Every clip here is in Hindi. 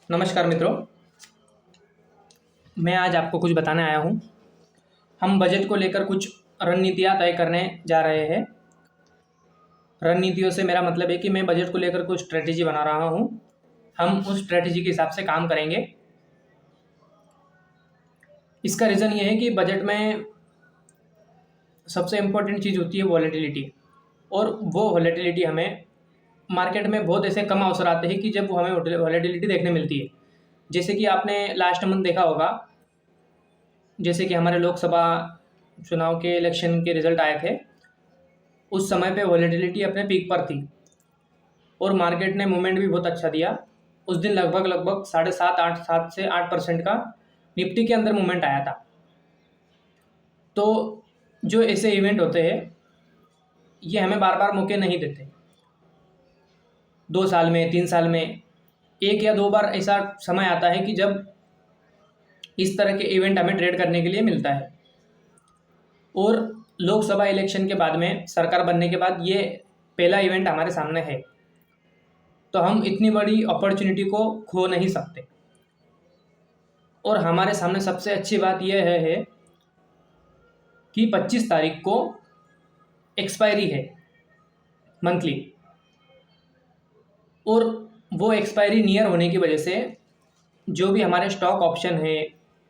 नमस्कार मित्रों। मैं आज आपको कुछ बताने आया हूँ। हम बजट को लेकर कुछ रणनीतियाँ तय करने जा रहे हैं। रणनीतियों से मेरा मतलब है कि मैं बजट को लेकर कुछ स्ट्रेटेजी बना रहा हूँ। हम उस स्ट्रेटेजी के हिसाब से काम करेंगे। इसका रीज़न ये है कि बजट में सबसे इम्पोर्टेंट चीज़ होती है वॉलेटिलिटी, और वो वॉलेटिलिटी हमें मार्केट में बहुत ऐसे कम अवसर आते हैं कि जब वो हमें वॉलेटिलिटी देखने मिलती है। जैसे कि आपने लास्ट मंथ देखा होगा, जैसे कि हमारे लोकसभा चुनाव के इलेक्शन के रिजल्ट आए थे। उस समय पे वॉलेटिलिटी अपने पीक पर थी और मार्केट ने मूवमेंट भी बहुत अच्छा दिया। उस दिन लगभग लगभग 7.5 से 8% का निफ्टी के अंदर मूवमेंट आया था। तो जो ऐसे इवेंट होते हैं ये हमें बार बार मौके नहीं देते। 2 साल में 3 साल में एक या दो बार ऐसा समय आता है कि जब इस तरह के इवेंट हमें ट्रेड करने के लिए मिलता है। और लोकसभा इलेक्शन के बाद में, सरकार बनने के बाद, ये पहला इवेंट हमारे सामने है। तो हम इतनी बड़ी अपॉर्चुनिटी को खो नहीं सकते। और हमारे सामने सबसे अच्छी बात यह है कि 25 तारीख को एक्सपायरी है मंथली, और वो एक्सपायरी नियर होने की वजह से जो भी हमारे स्टॉक ऑप्शन है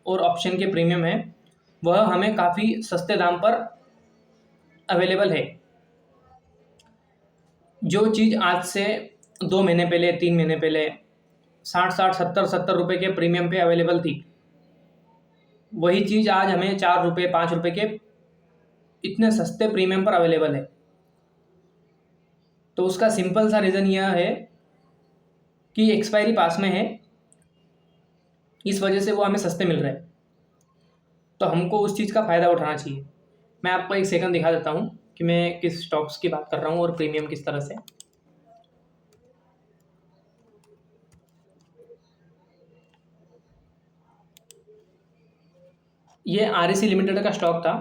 और ऑप्शन के प्रीमियम है वह हमें काफ़ी सस्ते दाम पर अवेलेबल है। जो चीज़ आज से 2 महीने पहले, 3 महीने पहले 60-60, 70-70 रुपये के प्रीमियम पे अवेलेबल थी, वही चीज़ आज हमें 4 रुपये 5 रुपये के इतने सस्ते प्रीमियम पर अवेलेबल है। तो उसका सिंपल सा रीज़न यह है कि एक्सपायरी पास में है, इस वजह से वो हमें सस्ते मिल रहे हैं। तो हमको उस चीज़ का फ़ायदा उठाना चाहिए। मैं आपको एक सेकंड दिखा देता हूँ कि मैं किस स्टॉक्स की बात कर रहा हूँ और प्रीमियम किस तरह से। ये आरईसी लिमिटेड का स्टॉक था।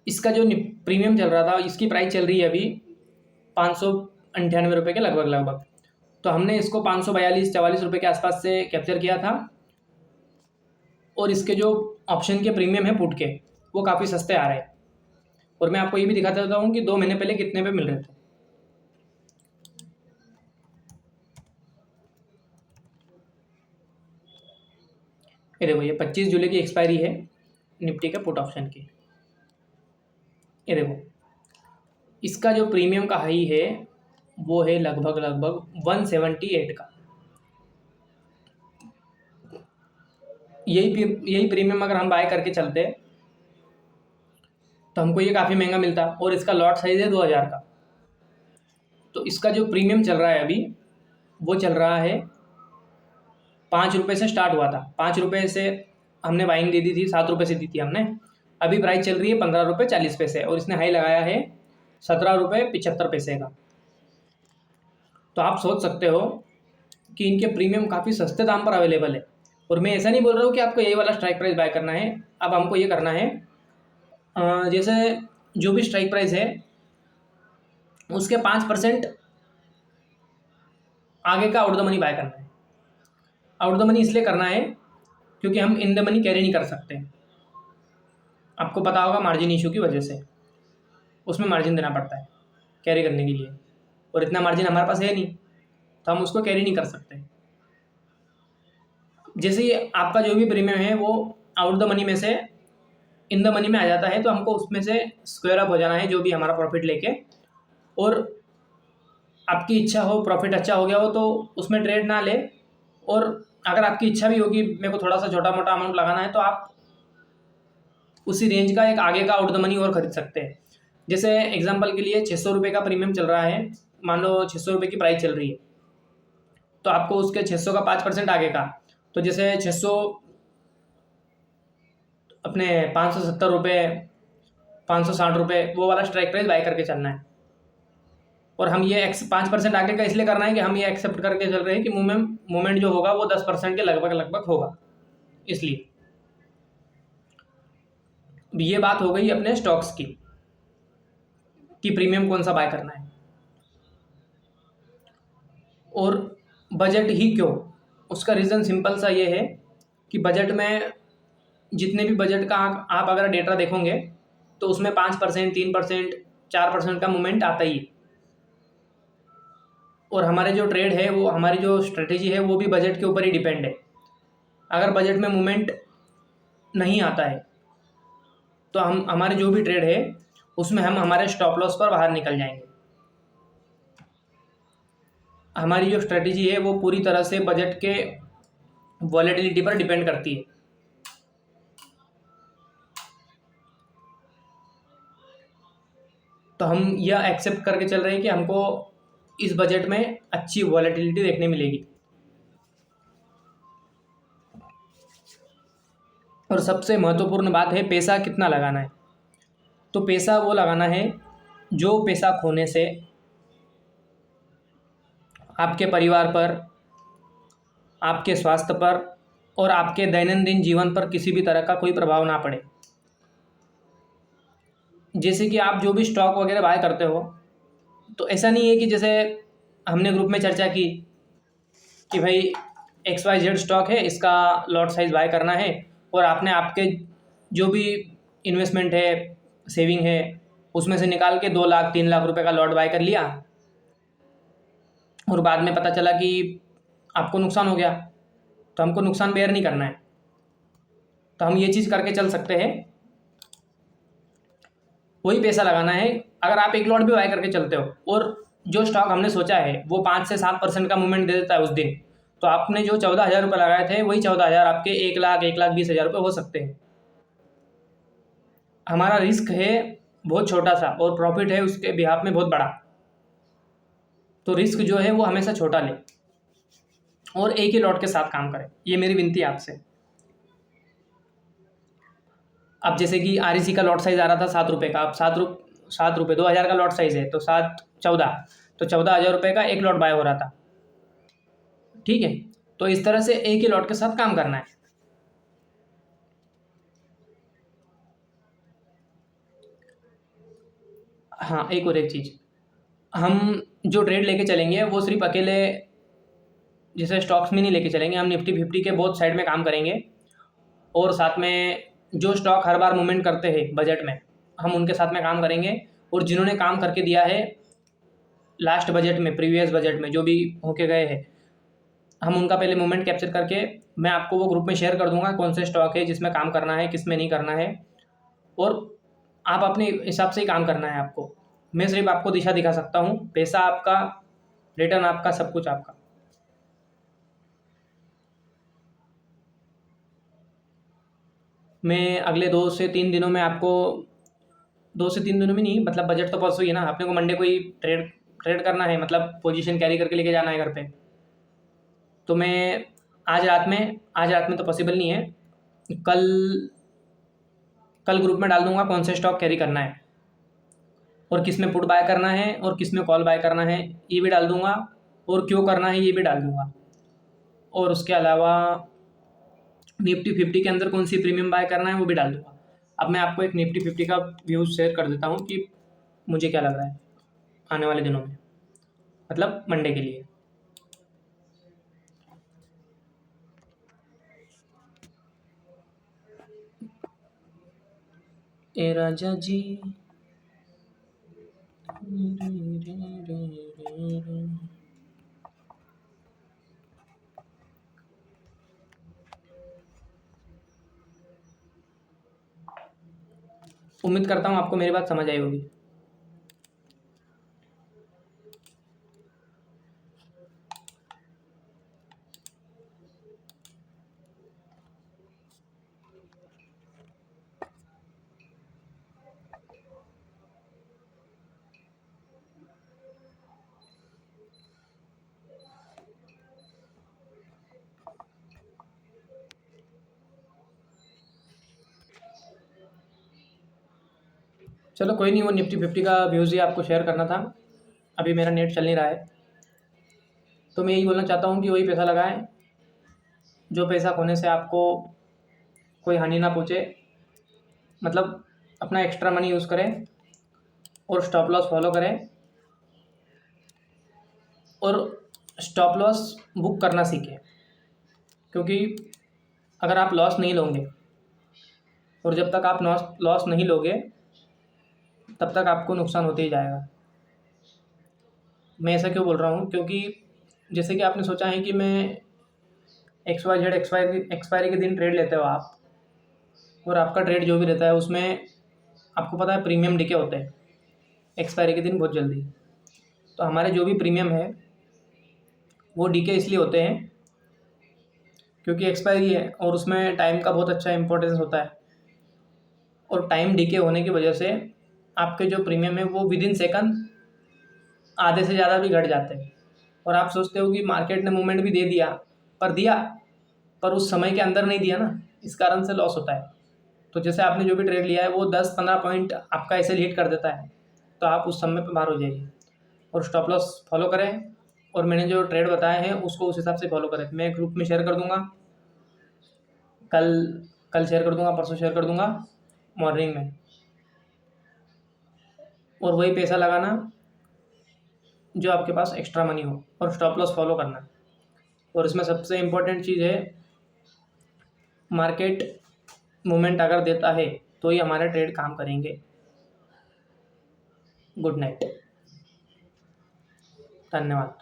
इसका जो प्रीमियम चल रहा था, इसकी प्राइस चल रही है अभी 598 रुपये के लगभग लगभग। तो हमने इसको 542-44 रुपये के आसपास से कैप्चर किया था। और इसके जो ऑप्शन के प्रीमियम है पुट के, वो काफ़ी सस्ते आ रहे हैं। और मैं आपको ये भी दिखा देता हूँ कि 2 महीने पहले कितने पे मिल रहे थे। ये देखो, ये 25 जुलाई की एक्सपायरी है निफ्टी के पुट ऑप्शन की। ये देखो, इसका जो प्रीमियम का हाई है वो है लगभग लगभग 178 का। यही प्रीमियम अगर हम बाय करके चलते तो हमको ये काफ़ी महंगा मिलता। और इसका लॉट साइज है 2000 का। तो इसका जो प्रीमियम चल रहा है अभी, वो चल रहा है 5 रुपये से स्टार्ट हुआ था। 5 रुपये से हमने बाइंग दे दी थी, 7 रुपये से दी थी हमने। अभी प्राइस चल रही है 15 रुपये 40 पैसे, और इसने हाई लगाया है 17 रुपये 75 पैसे का। तो आप सोच सकते हो कि इनके प्रीमियम काफ़ी सस्ते दाम पर अवेलेबल है। और मैं ऐसा नहीं बोल रहा हूँ कि आपको यही वाला स्ट्राइक प्राइस बाय करना है। अब हमको ये करना है, जैसे जो भी स्ट्राइक प्राइस है उसके 5% आगे का आउट द मनी बाय करना है। आउट द मनी इसलिए करना है क्योंकि हम इन द मनी कैरी नहीं कर सकते। आपको पता होगा, मार्जिन इशू की वजह से उसमें मार्जिन देना पड़ता है कैरी करने के लिए, और इतना मार्जिन हमारे पास है नहीं, तो हम उसको कैरी नहीं कर सकते। जैसे ही आपका जो भी प्रीमियम है वो आउट द मनी में से इन द मनी में आ जाता है, तो हमको उसमें से स्क्वायर अप हो जाना है जो भी हमारा प्रॉफिट लेके। और आपकी इच्छा हो, प्रॉफिट अच्छा हो गया हो तो उसमें ट्रेड ना ले। और अगर आपकी इच्छा भी होगी मेरे को थोड़ा सा छोटा मोटा अमाउंट लगाना है, तो आप उसी रेंज का एक आगे का आउट द मनी और खरीद सकते हैं। जैसे एग्जांपल के लिए 600 रुपये का प्रीमियम चल रहा है, मान लो 600 रुपये की प्राइस चल रही है, तो आपको उसके 600 का 5% आगे का, तो जैसे 600 अपने 570 रुपये 560 रुपये वो वाला स्ट्राइक प्राइस बाय करके चलना है। और हम ये 5% आगे का इसलिए करना है कि हम ये एक्सेप्ट करके चल रहे हैं कि मूवमेंट जो होगा वो 10% के लगभग लगभग होगा, इसलिए। ये बात हो गई अपने स्टॉक्स की कि प्रीमियम कौन सा बाय करना है। और बजट ही क्यों? उसका रीज़न सिंपल सा ये है कि बजट में जितने भी बजट का आप अगर डेटा देखोगे तो उसमें 5%, 3%, 4% का मूवमेंट आता ही है। और हमारे जो ट्रेड है, वो हमारी जो स्ट्रेटेजी है, वो भी बजट के ऊपर ही डिपेंड है। अगर बजट में मूवमेंट नहीं आता है तो हम हमारे जो भी ट्रेड है उसमें हम हमारे स्टॉप लॉस पर बाहर निकल जाएंगे। हमारी जो स्ट्रेटेजी है वो पूरी तरह से बजट के वॉलेटिलिटी पर डिपेंड करती है। तो हम यह एक्सेप्ट करके चल रहे हैं कि हमको इस बजट में अच्छी वॉलेटिलिटी देखने मिलेगी। और सबसे महत्वपूर्ण बात है पैसा कितना लगाना है। तो पैसा वो लगाना है जो पैसा खोने से आपके परिवार पर, आपके स्वास्थ्य पर और आपके दैनंदिन जीवन पर किसी भी तरह का कोई प्रभाव ना पड़े। जैसे कि आप जो भी स्टॉक वगैरह बाय करते हो, तो ऐसा नहीं है कि जैसे हमने ग्रुप में चर्चा की कि भाई XYZ स्टॉक है, इसका लॉट साइज़ बाय करना है, और आपने आपके जो भी इन्वेस्टमेंट है, सेविंग है, उसमें से निकाल के 2 लाख 3 लाख रुपए का लॉट बाय कर लिया, और बाद में पता चला कि आपको नुकसान हो गया। तो हमको नुकसान बेयर नहीं करना है। तो हम ये चीज़ करके चल सकते हैं, वही पैसा लगाना है। अगर आप एक लॉट भी बाय करके चलते हो और जो स्टॉक हमने सोचा है वो 5 से 7% का मूवमेंट दे देता है उस दिन, तो आपने जो 14,000 रुपये लगाए थे वही 14,000 आपके 1 लाख 1,20,000 रुपये हो सकते हैं। हमारा रिस्क है बहुत छोटा सा और प्रॉफिट है उसके बिहाफ में बहुत बड़ा। तो रिस्क जो है वो हमेशा छोटा ले और एक ही लॉट के साथ काम करें, ये मेरी विनती है आपसे। अब जैसे कि REC का लॉट साइज़ आ रहा था 7 रुपये का, अब 7 रुपये 2,000 का लॉट साइज़ है, तो 7 14, तो 14,000 रुपये का एक लॉट बाय हो रहा था। ठीक है, तो इस तरह से एक ही लॉट के साथ काम करना है। हाँ, एक चीज़, हम जो ट्रेड लेके चलेंगे वो सिर्फ अकेले जैसे स्टॉक्स में नहीं लेके चलेंगे, हम निफ्टी 50 के बोथ साइड में काम करेंगे। और साथ में जो स्टॉक हर बार मूवमेंट करते हैं बजट में, हम उनके साथ में काम करेंगे। और जिन्होंने काम करके दिया है लास्ट बजट में, प्रीवियस बजट में जो भी होके गए हैं, हम उनका पहले मूवमेंट कैप्चर करके मैं आपको वो ग्रुप में शेयर कर दूंगा कौन से स्टॉक है जिसमें काम करना है, किस में नहीं करना है। और आप अपने हिसाब से ही काम करना है आपको। मैं सिर्फ आपको दिशा दिखा सकता हूँ, पैसा आपका, रिटर्न आपका, सब कुछ आपका। मैं अगले 2 से 3 दिनों में आपको, 2 से 3 दिनों में नहीं, मतलब बजट तो परसों ही है ना, अपने को मंडे को ही ट्रेड ट्रेड करना है, मतलब पोजीशन कैरी करके लेके जाना है घर पे। तो मैं आज रात में तो पॉसिबल नहीं है, कल कल ग्रुप में डाल दूंगा कौन से स्टॉक कैरी करना है और किस में पुट बाय करना है और किस में कॉल बाय करना है, ये भी डाल दूंगा। और क्यों करना है ये भी डाल दूंगा। और उसके अलावा निफ्टी 50 के अंदर कौन सी प्रीमियम बाय करना है वो भी डाल दूंगा। अब मैं आपको एक निफ्टी 50 का व्यूज़ शेयर कर देता हूँ कि मुझे क्या लग रहा है आने वाले दिनों में, मतलब मंडे के लिए। ए राजा जी, उम्मीद करता हूँ आपको मेरी बात समझ आई होगी। चलो कोई नहीं, वो निफ्टी 50 का व्यूज़ ही आपको शेयर करना था। अभी मेरा नेट चल नहीं रहा है, तो मैं यही बोलना चाहता हूँ कि वही पैसा लगाएं जो पैसा खोने से आपको कोई हानि ना पहुँचे। मतलब अपना एक्स्ट्रा मनी यूज़ करें और स्टॉप लॉस फॉलो करें और स्टॉप लॉस बुक करना सीखें, क्योंकि अगर आप लॉस नहीं लोगे और जब तक आप लॉस नहीं लोगे तब तक आपको नुकसान होते ही जाएगा। मैं ऐसा क्यों बोल रहा हूँ, क्योंकि जैसे कि आपने सोचा है कि मैं XYZ एक्सपायरी के दिन ट्रेड लेते हो आप, और आपका ट्रेड जो भी रहता है उसमें आपको पता है प्रीमियम डिके होते हैं एक्सपायरी के दिन बहुत जल्दी। तो हमारे जो भी प्रीमियम है वो डीके इसलिए होते हैं क्योंकि एक्सपायरी है और उसमें टाइम का बहुत अच्छा इंपॉर्टेंस होता है, और टाइम डीके होने की वजह से आपके जो प्रीमियम है वो विद इन सेकंड आधे से ज़्यादा भी घट जाते हैं। और आप सोचते हो कि मार्केट ने मूवमेंट भी दे दिया, पर उस समय के अंदर नहीं दिया ना, इस कारण से लॉस होता है। तो जैसे आपने जो भी ट्रेड लिया है वो 10-15 पॉइंट आपका ऐसे हिट कर देता है, तो आप उस समय पे बाहर हो जाइए और स्टॉप लॉस फॉलो करें, और मैंने जो ट्रेड बताए हैं उसको उस हिसाब से फॉलो करें। मैं ग्रुप में शेयर कर दूंगा, कल कल शेयर कर दूंगा, परसों शेयर कर दूंगा मॉर्निंग में। और वही पैसा लगाना जो आपके पास एक्स्ट्रा मनी हो, और स्टॉप लॉस फॉलो करना। और इसमें सबसे इम्पोर्टेंट चीज़ है, मार्केट मूवमेंट अगर देता है तो ही हमारे ट्रेड काम करेंगे। गुड नाइट, धन्यवाद।